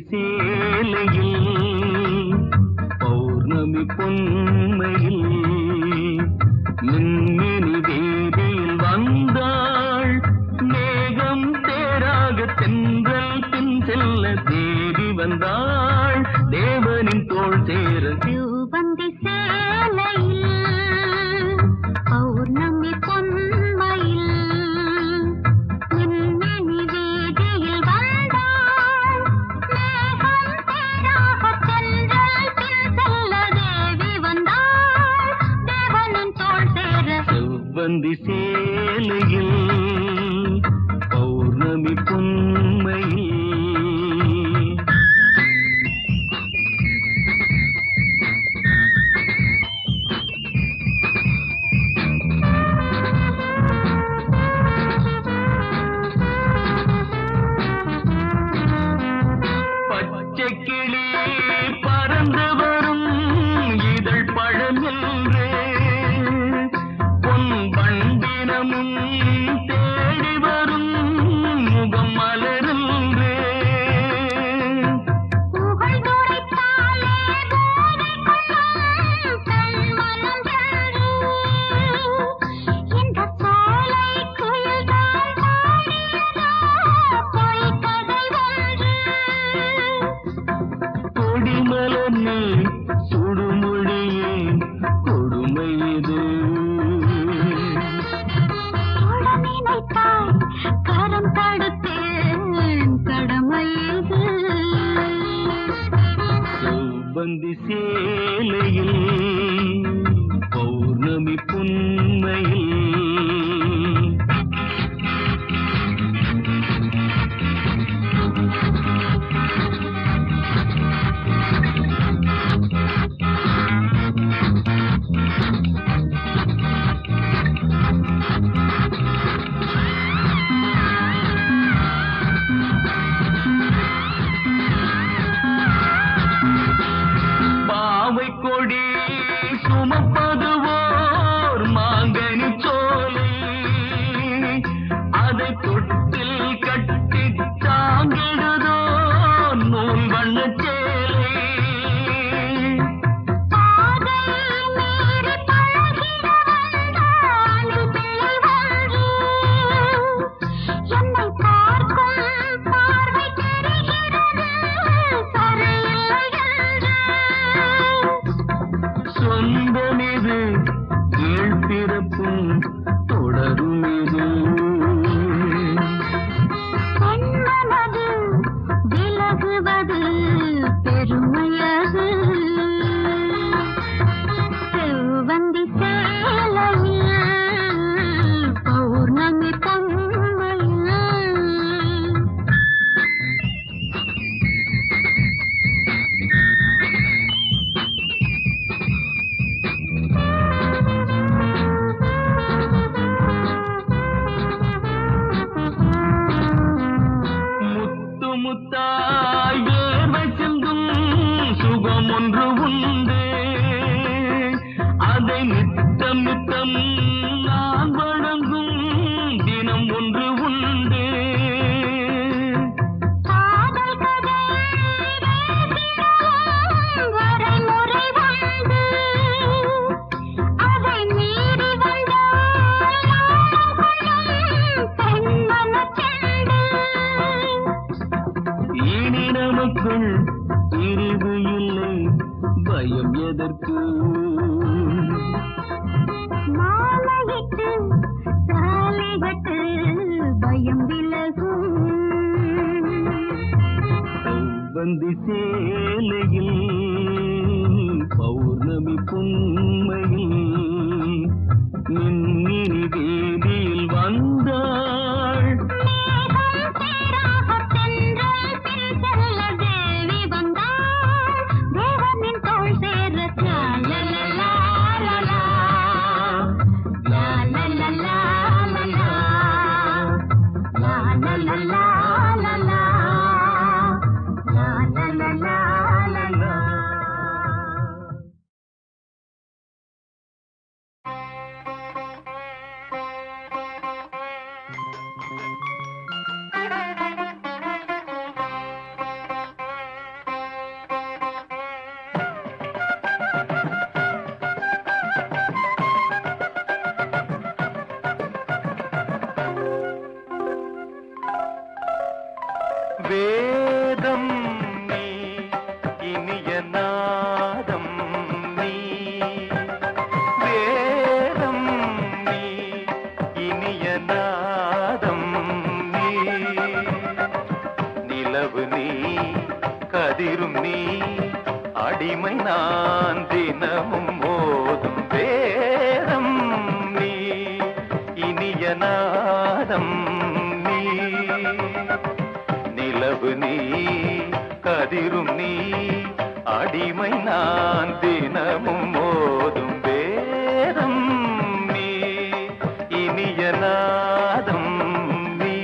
சேலையில் பௌர்ணமி பொன்மையில் மின்மினி தேவியில் வந்தாள் மேகம் தேராக தென்றல் பின் செல்ல தேவி வந்தாள் தேவனின் தோள் சேர சிவந்தி சேலையில் பௌர்ணமி பொன்மையில் மின்மினி வீதியில் வந்தாள் மேகம் தேராக தென்றல் பின் செல்ல தேவி வந்தாள் தேவனின் தோள் சேர செவ்வந்தி சேலையில் பௌர்ணமி பொன்மையில் பச்சை கிளி பறந்து வரும் இதழ் பழம் என்றே பொன் வண்டினமும் தேடி வரும் முகம் மலரென்றே புகழ் துரைத்தாலே போதை கொள்ளும் பெண்மனம் என்று இந்த சோலை குயில்தான் பாடியதோ பொய்க்கதை ஒன்று கொடிமலர்னே சுடுமொழியே கொடுமை இது தொட நினைத்தாய் கரம் தடுத்தேன் கடமை இது செவ்வந்தி சேலையில் பௌர்ணமி பொன்மையில் பாவை கொடி சுமப்பதுவோர் மாங்கனி சோலை அதை தொட்டில் கட்டி தாங்கிடுதோ நூல் வண்ண சேலை பாதை மீறி பழகிட வந்தானில் பிள்ளை ஒன்று என்னை பார்க்கும் பார்வை தெரிகிறது சரியில்லை என்று சொந்தமிது கீழ்பிறப்பும் தொடரும் இது பெண்மனது விலகுவது பெருமையது செவ்வந்தி சேலையில் பௌர்ணமி பொன்மையில் முத்து முத்தாய் வேர்வை சிந்தும் சுகம் ஒன்று உண்டு அதை நித்தம் நித்தம் நான் வணங்கும் தினம் ஒன்று உண்டு காதல் கதை பேசிடும் வரைமுறை உண்டு அதை மீறி வந்தால் நாணம் கொள்ளும் பெண்மனச் செண்டு இனி நமக்குள் பிரிவு இல்லை பயம் எதற்கு மாலையிட்டு தாலிகட்டு பயம் விலகும் செவ்வந்தி சேலையில் பௌர்ணமி பொன்மையில் மின்மினி தேவியில் வந்தாள் மேகம் தேராக தென்றல் பின் செல்ல தேவி வந்தாள் தேவனின் தோள் சேர லாலலலா, லாலலா. லாலலலா, லாலலா. லாலலலா, லாலலா. லாலலலா, லாலலா. அடிமை நான் தினமும் மோதும் வேதம் நீ இனிய நாதம் நீ நிலவு நீ கதிரும் நீ அடிமை நான் தினமும் மோதும் வேதம் நீ இனிய நாதம் நீ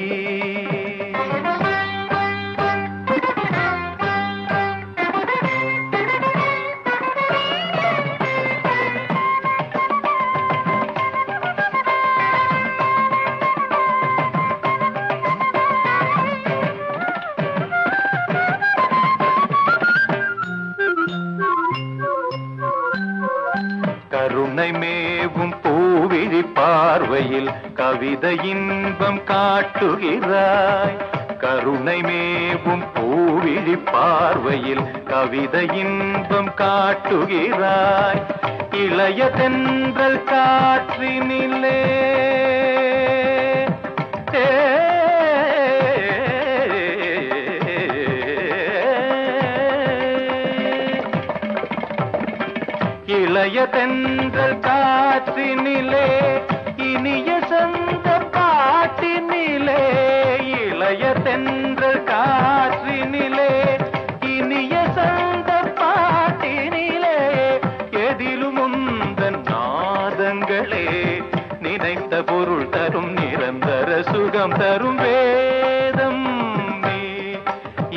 கருணை மேவும் பூவிழி பார்வையில் கவிதை இன்பம் காட்டுகிறாய் கருணை மேவும் பூவிழி பார்வையில் கவிதை இன்பம் காட்டுகிறாய் இளைய தென்றல் காற்றினிலே இளைய தென்றல் காற்றினிலே இனிய சொந்த பாட்டினிலே இளைய தென்றல் காற்றினிலே இனிய சொந்த பாட்டினிலே எதிலும் உந்தன் நாதங்களே நினைத்த பொருள் தரும் நிரந்தர சுகம் தரும் வேதம் நீ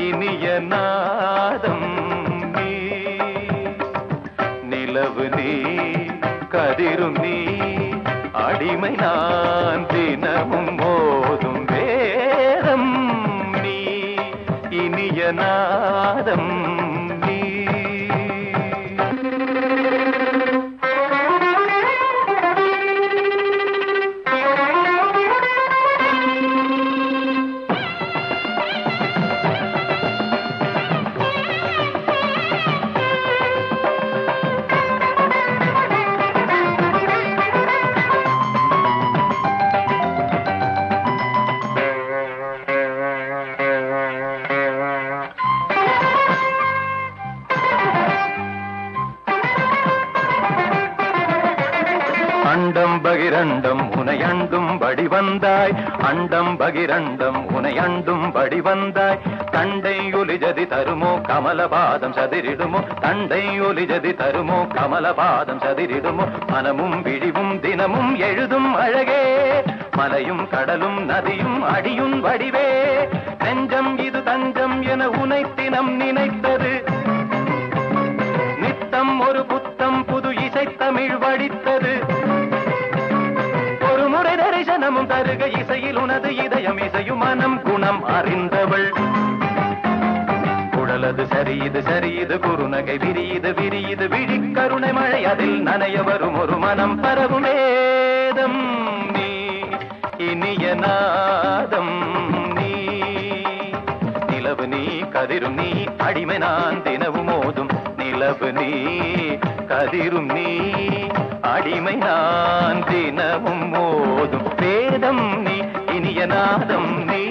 இனிய நாதம் நீ நிலவு நீ கதிரும் நீ அடிமை நான் தினமும் மோதும் வேதம் நீ இனிய நாதம் நீ அண்டம் பகிரண்டம் உனை அண்டும் படி வந்தாய் அண்டம் பகிரண்டம் உனை அண்டும் படி வந்தாய் தண்டை ஒலிஜதி தருமோ கமலபாதம் சதிரிடுமோ தண்டை ஒலிஜதி தருமோ கமலபாதம் சதிரிடுமோ மனமும் விழிவும் தினமும் எழுதும் அழகே மலையும் கடலும் நதியும் அடியும் வடிவே நெஞ்சம் இது தஞ்சம் என உனை தினம் நினைத்தது நித்தம் ஒரு புத்தம் புது இசைத்தமிழ் வடித்தது ஒரு முறை தரிசனமும் தருக இசையில் உனது இதயம் இசையும் மனம் குணம் அறிந்தவள் குழலது சரியுது சரியுது குறுநகை விரியுது விரியுது விழி கருணை மழை அதில் நனைய வரும் ஒரு மனம் பரவும் வேதம் நீ இனிய நாதம் நீ நிலவு நீ கதிரும் நீ அடிமை நான் தினவும் மோதும் நிலவு நீ கதிரும் நீ அடிமை நான் தினமும் மோதும் வேதம் நீ இனிய நாதம் நீ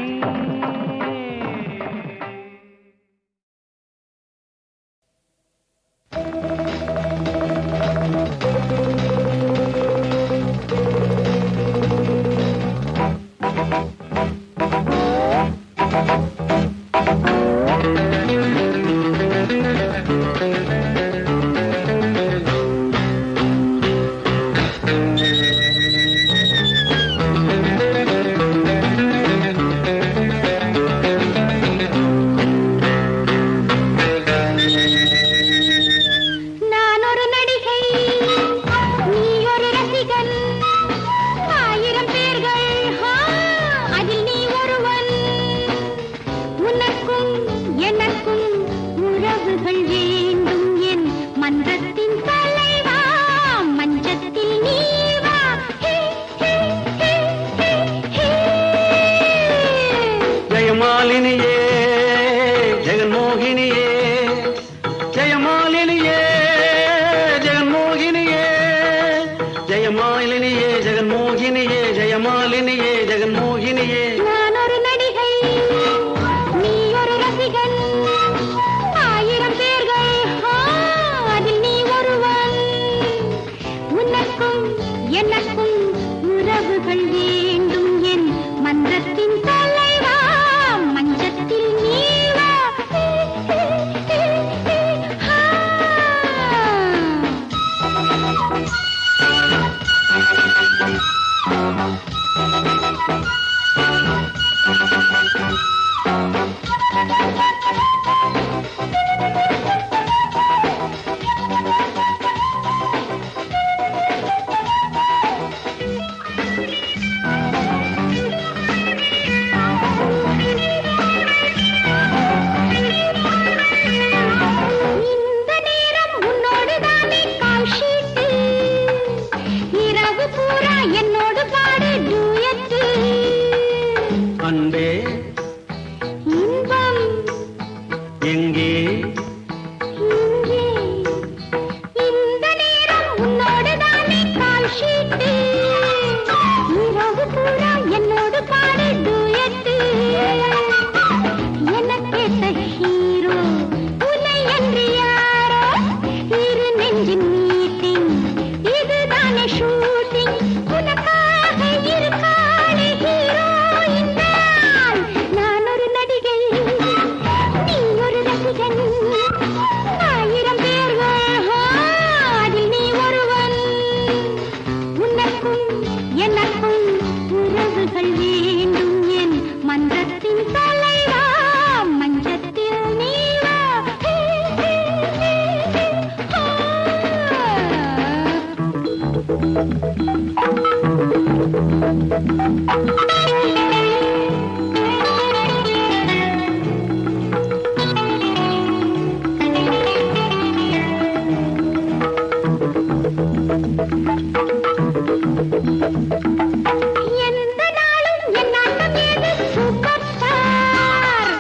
எந்த நாளும் என் நாட்டம் ஏது சூப்பர் ஸ்டார்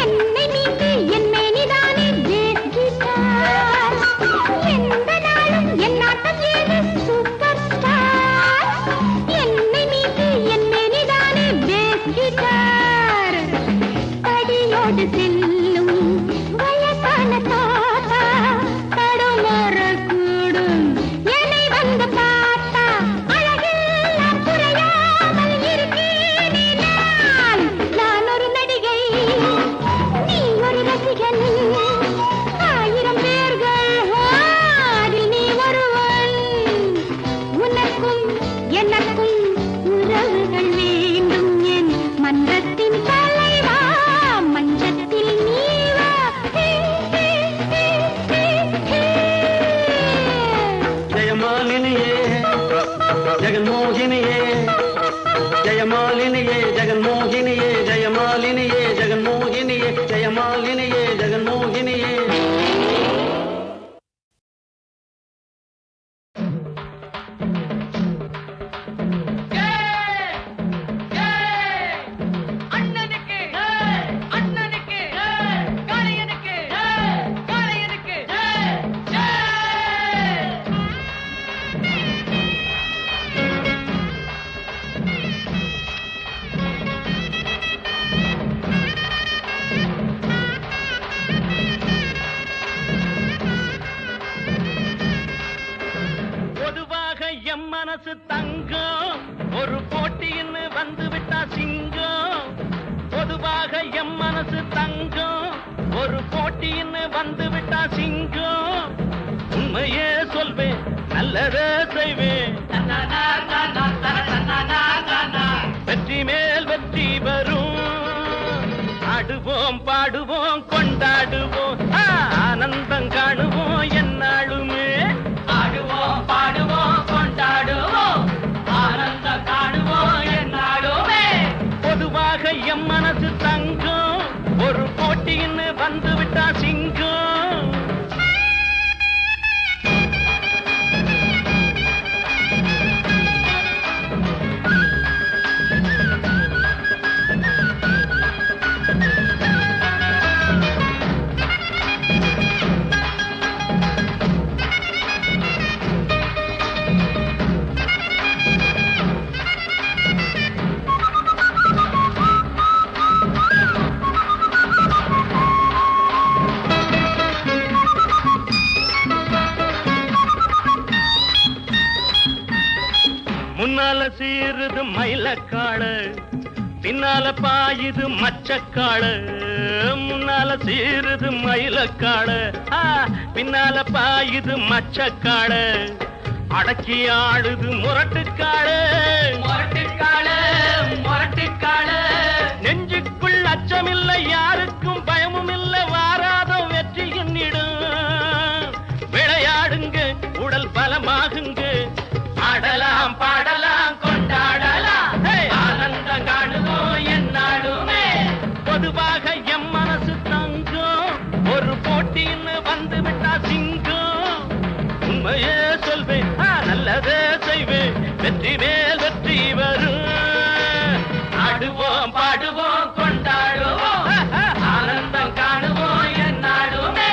என்னை நீக்கி என் மேனிதானே பேஸ் கிட்டார் எந்த நாளும் என் நாட்டம் ஏது சூப்பர் ஸ்டார் என்னை நீக்கி என் மேனிதானே பேஸ் கிட்டார் படியோடு செல்லும் வயசான தாத்தா தடுமாறக்கூடும் என்னை வந்து பார்த்தா அழகெல்லாம் குறையாமல் இருக்கேனே நான் ஒரு நடிகை நீ ஒரு ரசிகன் 1000 பேர்கள் அதில் நீ ஒருவன் உனக்கும் எனக்கும் உறவுகள் வேண்டும் என் மன்றத்தின் தலைவா மஞ்சத்தில் நீ வா ஜெயமாலினியே ஜெகன்மோகினியே ஜெயமாலினியே ஜெகன்மோகினியே ஜெயமாலினியே ஜெகன்மோகினியே ஜெயமாலினியே ஜெகன்மோகினியே அண்ணனுக்கு அண்ணனுக்கு காளையனுக்கு காளையனுக்கு பொதுவாக எம் மனசு தங்கம் ஒரு போட்டின்னு வந்து விட்டா சிங்கம் பொதுவாக எம் மனசு தங்கம் ஒரு போட்டின்னு வந்து விட்டா சிங்கம் உண்மையே சொல்வேன் நல்லதே செய்வேன் வெற்றி மேல் வெற்றி வரும் ஆடுவோம் பாடுவோம் கொண்டாடுவோம் ஆனந்தம் காணுவோம் என்னாலுமே ஆடுவோம் பாடுவோம் கொண்டாடுவோம் ஆனந்தம் காணுவோம் என்னாலுமே பொதுவாக எம் மனசு தங்கம் ஒரு போட்டின்னு வந்து விட்டா சிங்கம் முன்னால சீருது மயிலக்காடு பின்னால பாயுது மச்சக்காடு முன்னால சீருது மயிலக்காடு பின்னால பாயுது மச்சக்காடு அடக்கி ஆடுது முரட்டுக்காடு முரட்டுக்காடு முரட்டுக்காடு நெஞ்சுக்குள் அச்சமில்லை யாருக்கும் பயமும் இல்லை வாராத வெற்றி என்னிடும் விளையாடுங்க உடல் பலமாகுங்க ஆடலாம் பாடலாம் கொண்டாடலாம் ஆனந்தம் காணுவோம் என்னாலுமே பொதுவாக எம் மனசு தங்கம் ஒரு போட்டின்னு வந்து விட்டா சிங்கம் உண்மையே சொல்வேன் நல்லதே செய்வேன் வெற்றி மேல் வெற்றி வரும் ஆடுவோம் பாடுவோம் கொண்டாடுவோம் ஆனந்தம் காணுவோம் என்னாலுமே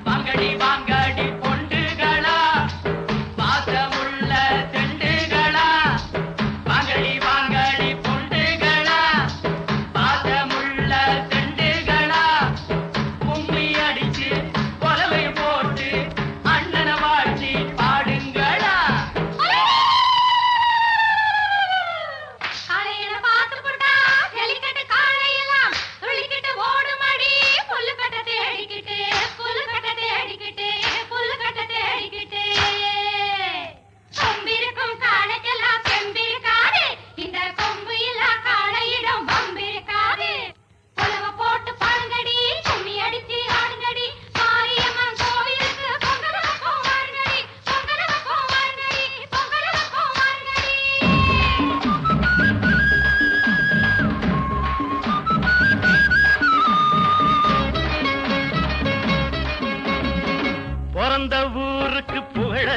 வாங்கடி வாங்கடி பொண்டுகளா பாசமுள்ள தெண்டுகளா வாங்கடி வாங்கடி பொண்டுகளா பாசமுள்ள தெண்டுகளா கும்மி அடிச்சு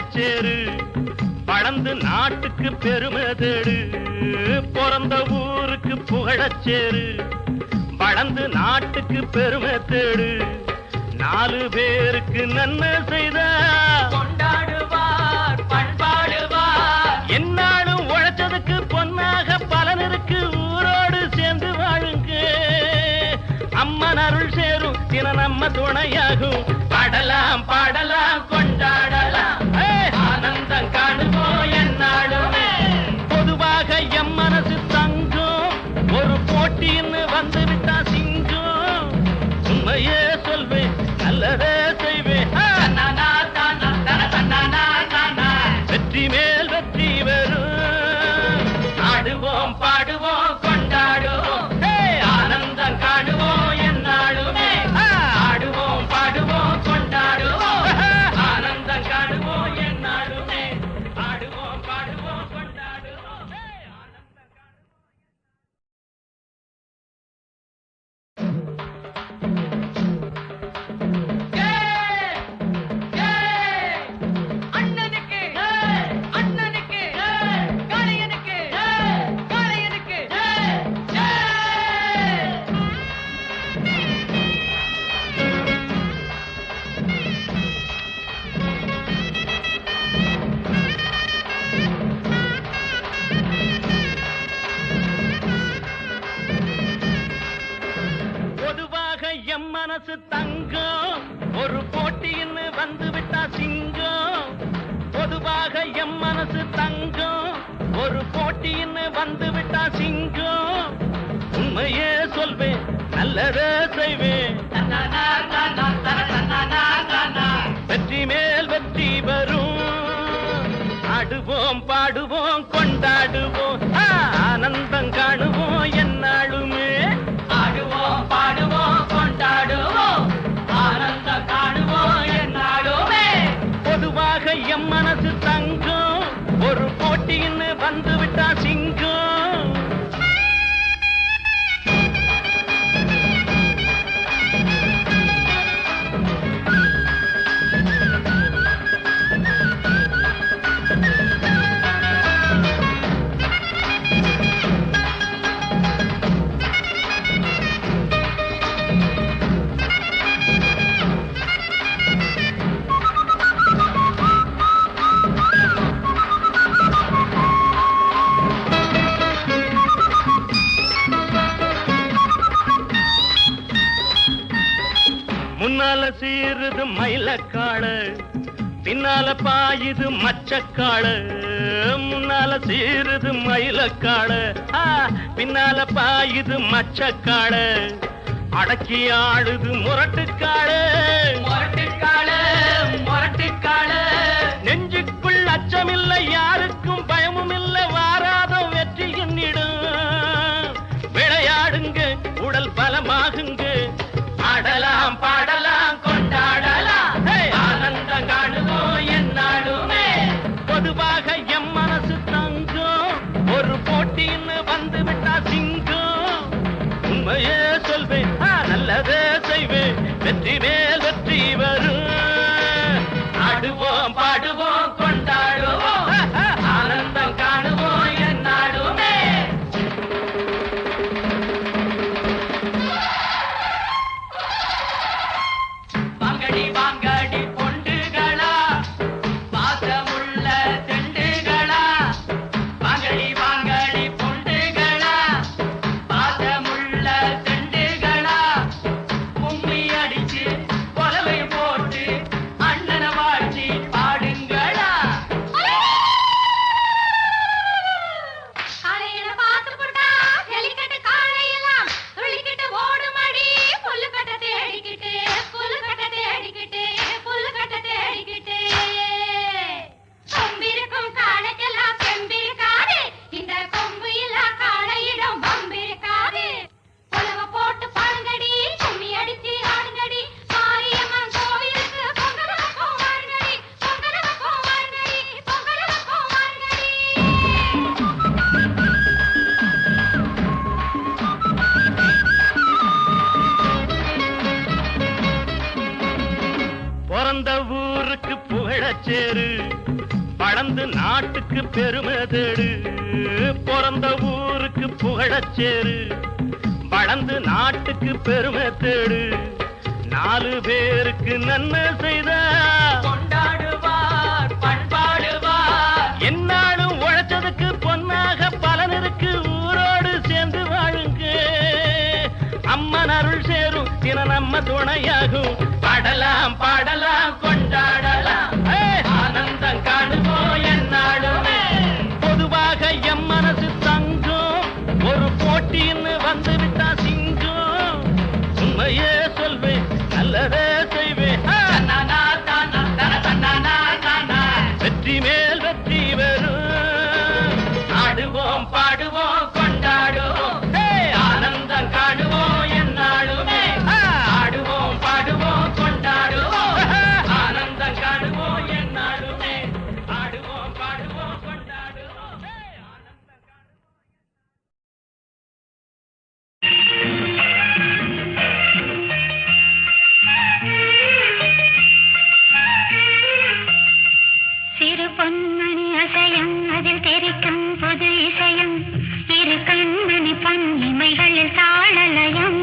புகழச்சேரு வளர்ந்து நாட்டுக்கு பெருமை தேடு பிறந்த ஊருக்கு புகழச்சேரு வளர்ந்து நாட்டுக்கு பெருமை தேடு 4 பேருக்கு நன்மை செய்த கொண்டாடுவார் பண்பாடுவார் என்னாலும் உழைச்சதுக்கு பொன்னாக பலனருக்கு ஊரோடு சேர்ந்து வாழுங்க அம்மன் அருள் சேரும் தின நம்ம துணையாகும் பாடலாம் பாடலாம் கொண்டாடலாம் ஆனந்தம் காணுவோம் என்னாலுமே பொதுவாக எம் மனசு தங்கும் ஒரு போட்டின்னு வந்து விட்டா சிங்கம் உண்மையே சொல்வேன் நல்லதே செய்வேன் வெற்றி மேல் வெற்றி வரும் ஆடுவோம் பாடுவோம் கொண்டாடுவோம் ஆனந்தம் காணுவோம் என்னாலுமே ஆடுவோம் பாடுவோம் கொண்டாடுவோம் ஆனந்தம் காணுவோம் என்னாலுமே ஆடுவோம் பாடுவோம் கொண்டாடுவோம் அண்ணனுக்கு அண்ணனுக்கு காளையனுக்கு காளையனுக்கு பொதுவாக எம் மனசு தங்கம் ஒரு போட்டின்னு வந்து விட்டா சிங்கம் பொதுவாக எம் மனசு தங்கம் ஒரு போட்டின்னு வந்து விட்டா சிங்கம் உண்மையே சொல்வேன் நல்லதே செய்வேன் வெற்றி மேல் வெற்றி வரும் ஆடுவோம் பாடுவோம் கொண்டாடுவோம் ஆனந்தம் காணுவோம் என்னாலுமே ஆடுவோம் பாடுவோம் கொண்டாடுவோம் ஆனந்தம் காணுவோம் என்னாலுமே பொதுவாக எம் மனசு தங்கம் ஒரு போட்டின்னு வந்து விட்டா சிங்கம் முன்னால சீருது மயிலக்காடு பின்னால பாயுது மச்சக்காடு முன்னால சீருது மயிலக்காடு பின்னால பாயுது மச்சக்காடு அடக்கி ஆடுது முரட்டுக்காடு முரட்டுக்காடு முரட்டுக்காடு நெஞ்சுக்குள் அச்சமில்லை யாருக்கும் பயமும் இல்லை வாராத வெற்றி என்னிடும் விளையாடுங்க உடல் பலமாகுங்க ஆடலாம் பாடலாம் கொண்டாடலாம் ஆனந்தம் காணுவோம் என்னாலுமே பொதுவாக எம் மனசு தங்கம் ஒரு போட்டின்னு வந்து விட்டா சிங்கம் உண்மையே சொல்வேன் நல்லதே செய்வேன் வெற்றி மேல் வெற்றி வரும் ஆடுவோம் பாடுவோம் கொண்டாடுவோம் ஆனந்தம் காணுவோம் என்னாலுமே வாங்கடி வாங்கடி பொண்டுகளா பாசமுள்ள தெண்டுகளா வாங்கடி வாங்கடி பொண்டுகளா பாசமுள்ள தெண்டுகளா கும்மி அடிச்சு கொலவை போட்டு அண்ணனை வாழ்த்தி பாடுங்களா காளையனை பார்த்து போட்டா ஜல்லிக்கட்டு காளையெல்லாம் துள்ளிக்கிட்டு ஓடுமடி புல்லுக்கட்ட தேடிக்கிட்டு புல்லுக்கட்ட தேடிக்கிட்டு புல்லுக்கட்ட தேடிக்கிட்டு கொம்பிருக்கும் காளைக்கெல்லாம் செம்பிருக்காது இந்த கொம்பு இல்லா காளையிடம் வம்பிருக்காது புலவ போட்டு பாடுங்கடி கும்மி அடிச்சு ஆடுங்கடி மாரியம்மன் கோவிலுக்கு பொங்கல் வைப்போம் வாருங்கடி பொங்கல் வைப்போம் வாருங்கடி பொங்கல் வைப்போம் வாருங்கடி பிறந்த ஊருக்கு புகழச்சேரு நாட்டுக்கு பெருமை தேடு, பிறந்த ஊருக்கு புகழச்சேரு. வளர்ந்து நாட்டுக்கு பெருமை தேடு, 4 பேருக்கு நன்மை செய்த கொண்டாடுவார் பண்பாடுவார். என்னாலும் உழைச்சதுக்கு பொன்னாக பலனிருக்கு, ஊரோடு சேர்ந்து வாழுங்க. அம்மன் அருள் சேரும் தின நம்ம துணையாகும். பாடலாம் பாடலாம் கொண்டாடலாம், ஆனந்தம் காணுவோம் என்னாலுமே. பொதுவாக எம் மனசு தங்கும், ஒரு போட்டின்னு வந்து விட்டா சிங்கும். உண்மையே சொல்வேன், நல்லதே செய்வேன். தன்னானா தானா தன தன்னானா தானா. வெற்றி மேல் வெற்றி வரும். ஆடுவோம் பாடுவோம் கொண்டாடுவோம், ஆனந்தம் காணுவோம் என்னாலுமே. ஆடுவோம் பாடுவோம் கொண்டாடுவோம், ஆனந்தம் காணுவோம் என்னாலுமே. ஆடுவோம் பாடுவோம் கொண்டாடுவோம், ஆனந்தம் காணுவோம். சிறு பொன்மணி அசையும் அதில் தெரிக்கும் புது இசையும், இரு கண்மணி பன்னிமைகளில் தாளலயம்.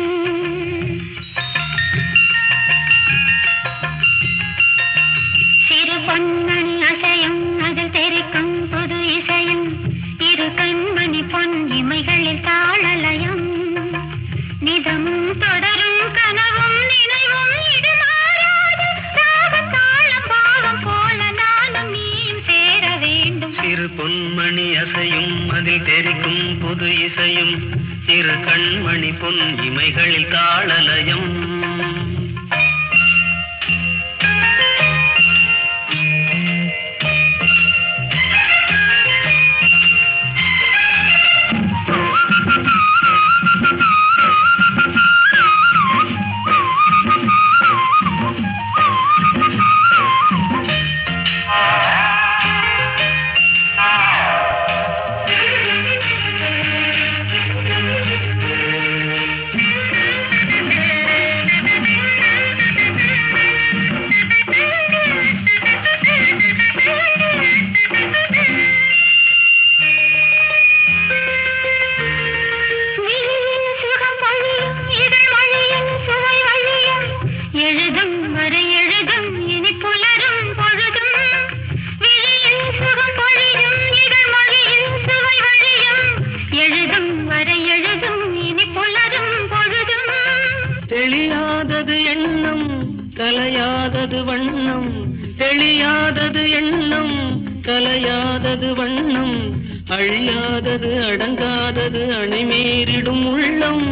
சிறு பொன்மணி அசையும் அதில் தெரிக்கும் புது இசையும், இரு கண்மணி பொன்னிமைகளில் தாளலயம். நிதமும் தொடரும் கனவும் நினைவும் இடுமாறாது, ராகம் தாளம் பாவம் போல நானும் நீயும் சேர வேண்டும். சிறு பொன்மணி அசையும் அதில் தெரிக்கும் புது இசையும், இரு கண்மணி பொன் இமைகளில் தாளலயம். தெளியாதது எண்ணம் கலையாதது வண்ணம், தெளியாதது எண்ணம் கலையாதது வண்ணம், அழியாதது அடங்காதது அணைமீறிடும் உள்ளம்.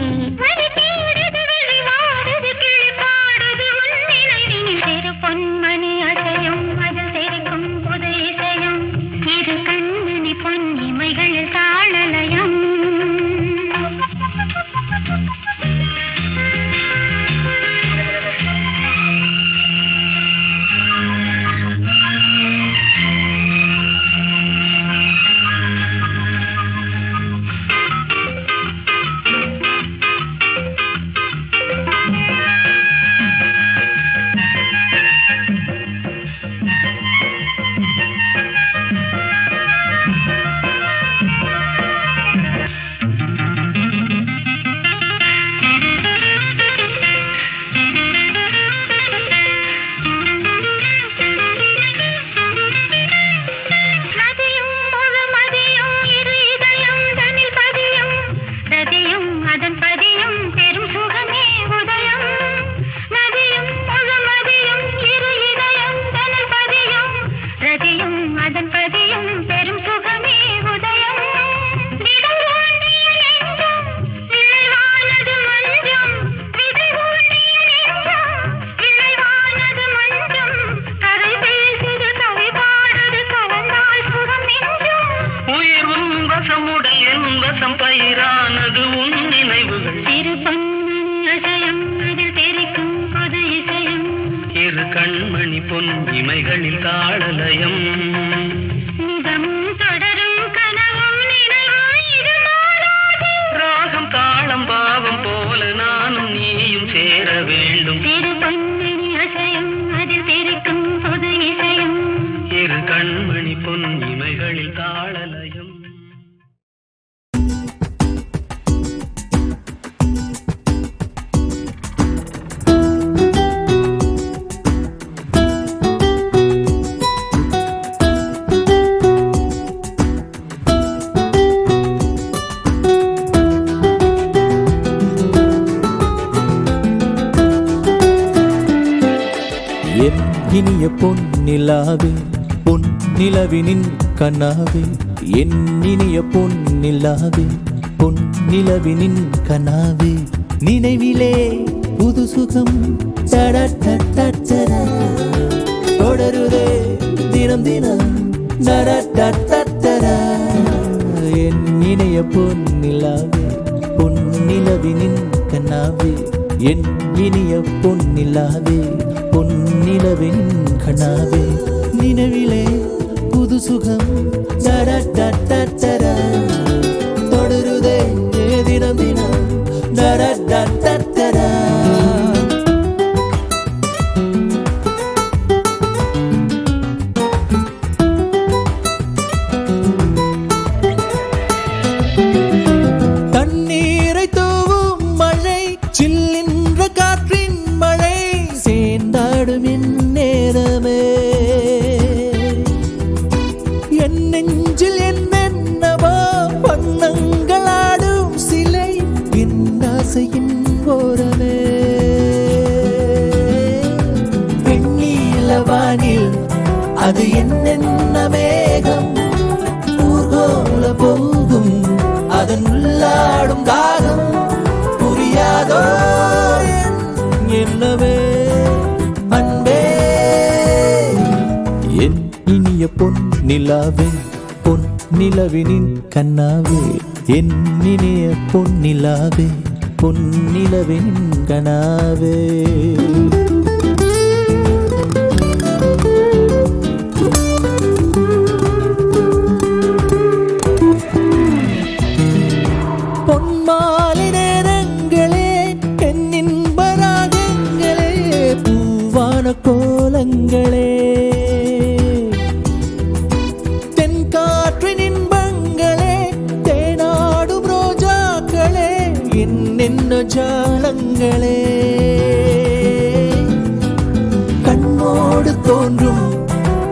பொன்மணி அசையும் அதில் தெரிக்கும் புது இசையும், இரு கண்மணி பொன்னிமைகளில் தாளலயம். இனிய பொன்னிலாவே பொன்னிலவினின் கனாவே என் இனிய பொன்னிலாவே பொன்னிலவினின் கனாவே நினைவிலே புது சுகம் தடடடடடா தொடருதே தினம் தினம் தடடடடடா என் இனிய பொன்னிலாவே பொன்னிலவினின் கனாவே என் இனிய பொன்னிலாவே பொன்னிலவின் கனாவே நினைவிலே புது சுகம் தடடடடடா தொடருதே தினம் தினம் தடடடடடா தண்ணீரை தூவும் மழை சில்லின்ற காற்றின் மழை சேர்ந்தாடும் நேரமே என் நெஞ்சில் என்னென்னவோ வண்ணங்களாடும் சிலை என் ஆசையின் ஓரமே வெண்ணிலவானில் அது என்னென்ன மேகம் ஊர்கோல போகும் அதன் உள்ளாடும் தாகம் புரியாதோ என்னவே அன்பே என் இனிய பொன்னிலாவே பொன்னிலவினின் கண்ணாவே என் இனிய பொன்னிலாவே பொன்னிலவினின் கனாவே பொன்மாலை நேரங்களே என்னின் பராகங்களே பூவான கோலங்களே தென்காற்றின் இன்பங்களே தேனாடும் ரோஜாக்களே என்னென்ன ஜாலங்களே கண்ணோடு தோன்றும்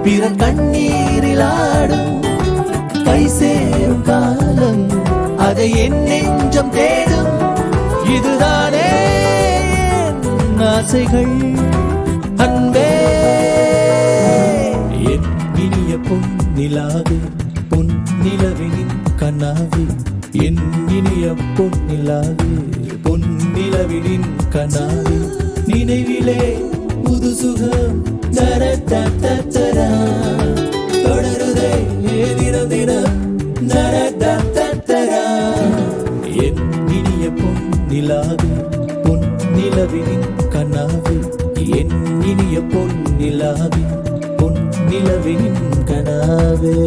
பிற கண்ணீரில் ஆடும் கை சேரும் காலம் அதை என் நெஞ்சம் தேடும் இதுதானே என் ஆசைகள் அன்பே என் இனிய பொன்னிலாவே பொன்னிலவினின் கனாவே என் இனிய பொன்னிலாவே பொன்னிலவினின் கனாவே நினைவிலே புது சுகம் தரதடடடா தொடருதே தினம் தினம் தரதடடடா என் இனிய பொன்னிலாவே பொன்னிலவினின் கனாவே என் இனிய பொன்னிலாவே பொன்னிலவினின் கனாவே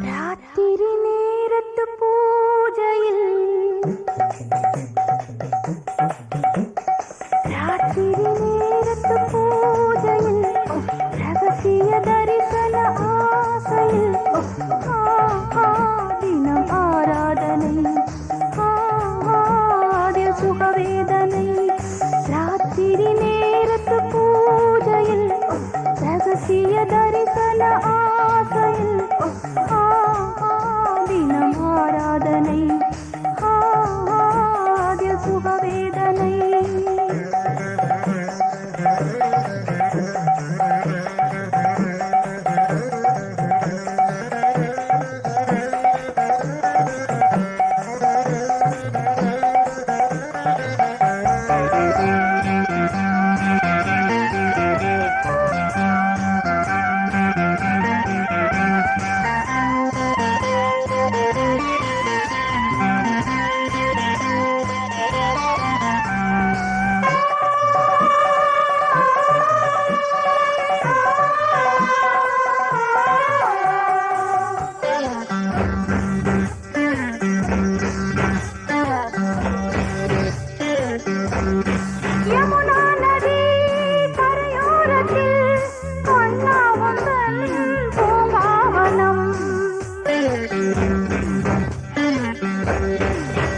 ராத்திரி நேரத்து பூஜையில் ராத்திரி நேரத்து பூஜையில் ரகசிய தரிசன ஆசையில் தினம் ஆராதனை அதில் சுகவேதனை ராத்திரி நேரத்து பூஜையில் ரகசிய தரிசன ஆசையில் தினம் ஆராதனை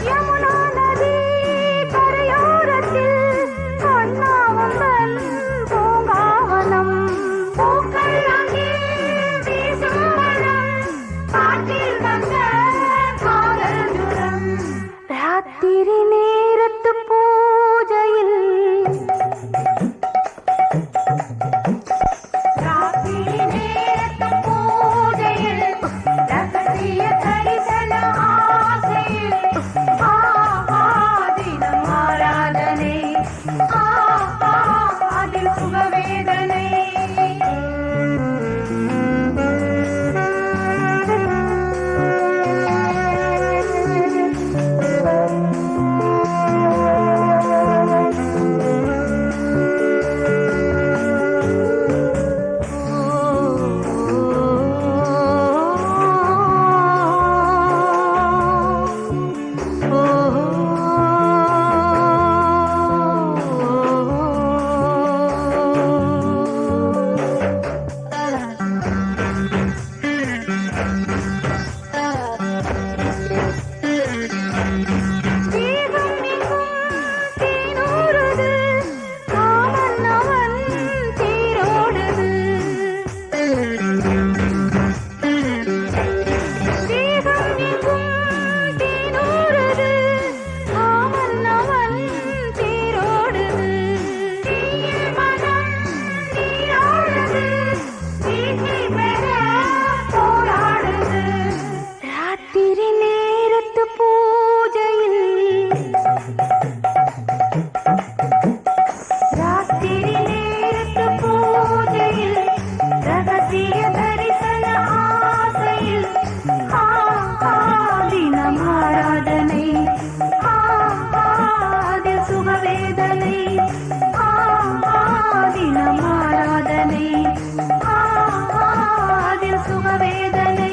யமுனா நதி கரையோரத்தில் கண்ணாவந்தன் பூங்காவனம் பூக்கள் அங்கே வீசும் மனம் காற்றில் வந்த காதல் ஜுரம் ராத்திரி நேரத்து பூஜையில் ராத்திரி நேரத்து பூஜையில் ரகசிய தரிசன ஆசையில் தினம் ஆராதனை அதில் சுகவேதனை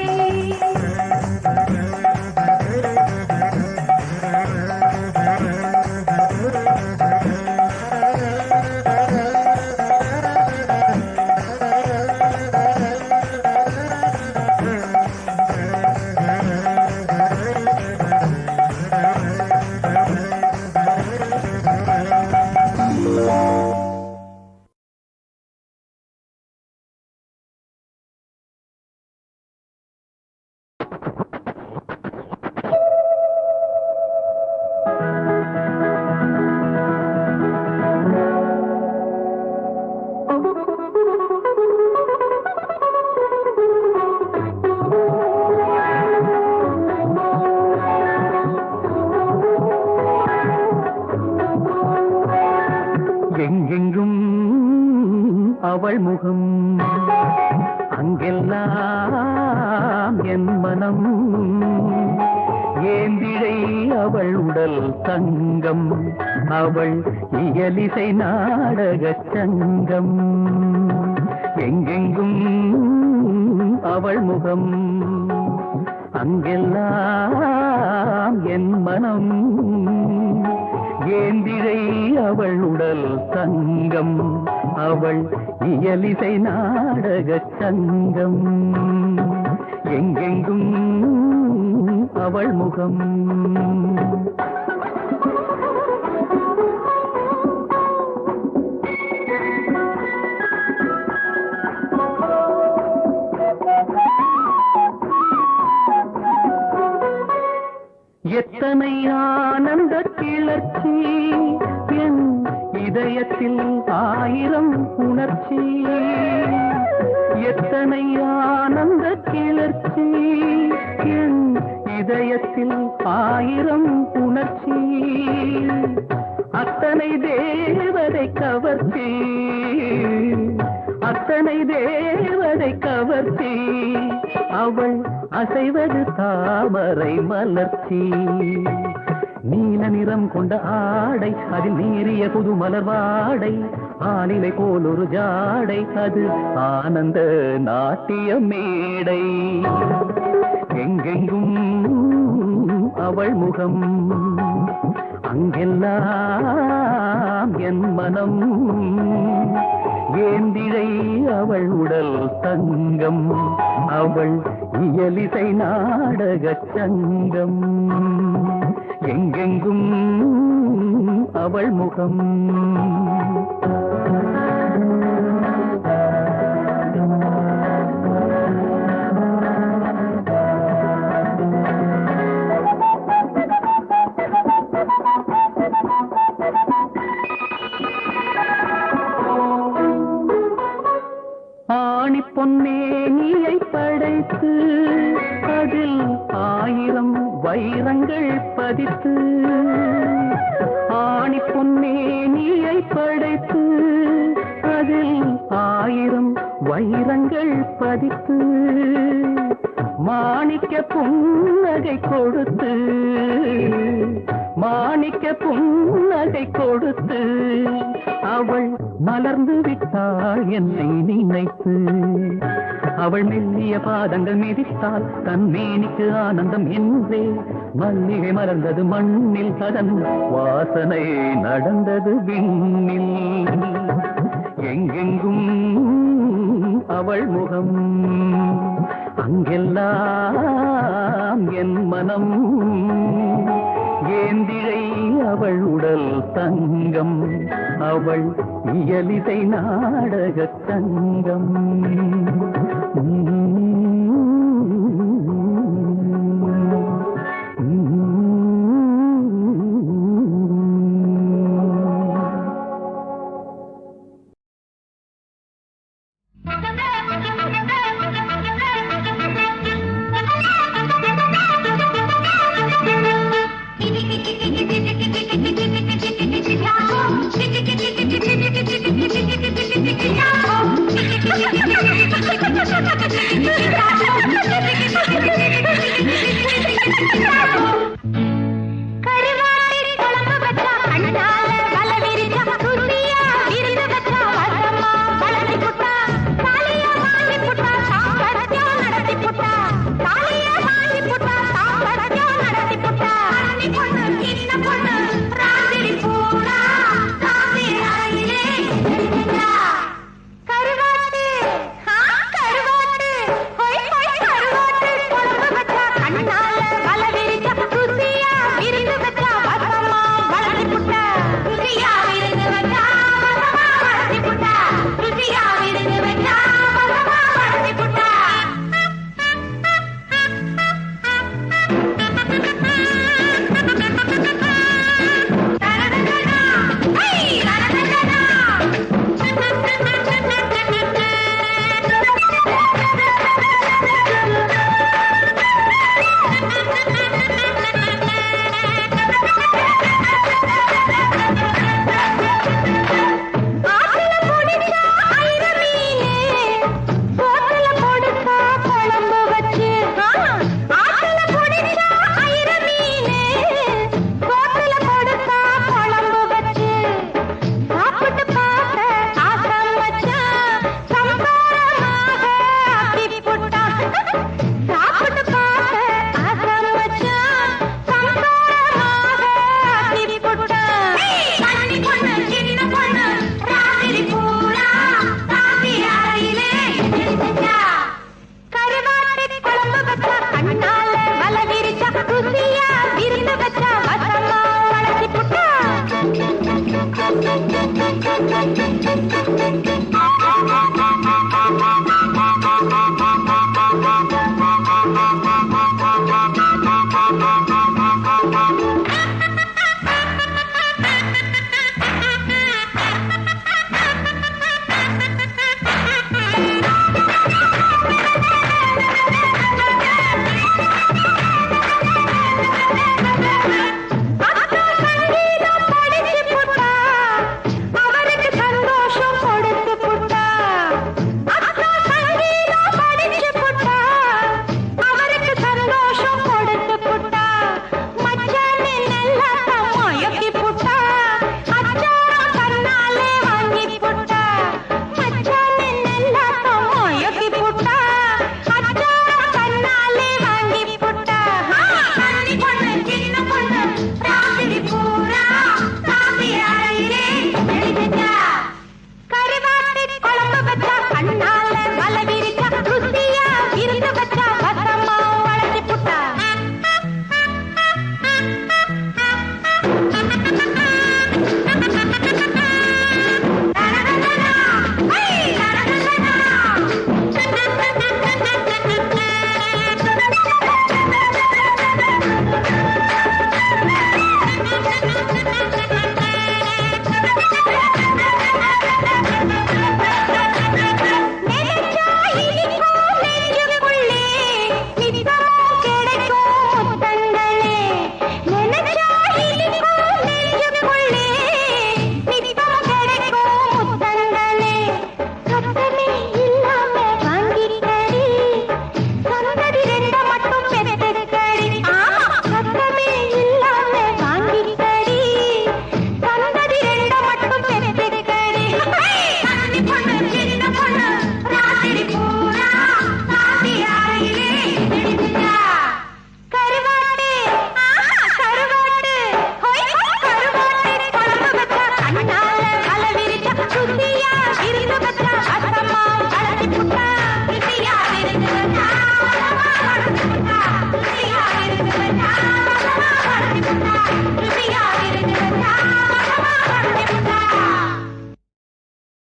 எங்கெங்கும் அவள் முகம் அங்கெல்லாம் என் மனம் ஏந்திழை அவள் உடல் தங்கம் அவள் இயலிசை நாடகச் சங்கம் எங்கெங்கும் அவள் முகம் அங்கெல்லாம் என் மனம் ஏந்திழை அவள் உடல் தங்கம் அவள் இயலிசை நாடகச் சங்கம் எங்கெங்கும் அவள் முகம் எத்தனை ஆனந்த கிளர்ச்சி என் இதயத்தில் ஆயிரம் உணர்ச்சி எத்தனை ஆனந்த கிளர்ச்சி என் இதயத்தில் ஆயிரம் உணர்ச்சி அத்தனை தேவதை கவர்ச்சி அத்தனை தேவதை கவர்ச்சி அவள் அசைவது தாமரை மலர்ச்சி நீல நிறம் கொண்ட ஆடை அதில் நீரிய புது மலர் வாடை ஆனிலை போல் ஒரு ஜாடை அது ஆனந்த நாட்டிய மேடை எங்கெங்கும் அவள் முகம் அங்கெல்லாம் என் மனம் ஏந்திழை அவள் உடல் தங்கம் அவள் இயலிசை நாடகச் சங்கம் எங்கெங்கும் அவள் முகம். ஆணி பொன்னேனியை படைத்து அதில் 1000 வைரங்கள் பதித்து, ஆணி பொன்னேனியை படைத்து அதில் 1000 வைரங்கள் பதித்து, மாணிக்க புன்னகை கொடுத்து, மாணிக்க புன்னகை கொடுத்து அவள் மலர்ந்து விட்டாள் என்னை நினைத்து. அவள் மெல்லிய பாதங்கள் மிதித்தால் தன் மேனிக்கு ஆனந்தம் என்றே. மல்லிகை மலர்ந்தது மண்ணில், அதன் வாசனை நடந்தது விண்ணில். எங்கெங்கும் அவள் முகம், அங்கெல்லாம் என் மனம். ஏந்திழை அவள் உடல் தங்கம், அவள் இயலிசை நாடகச் சங்கம்.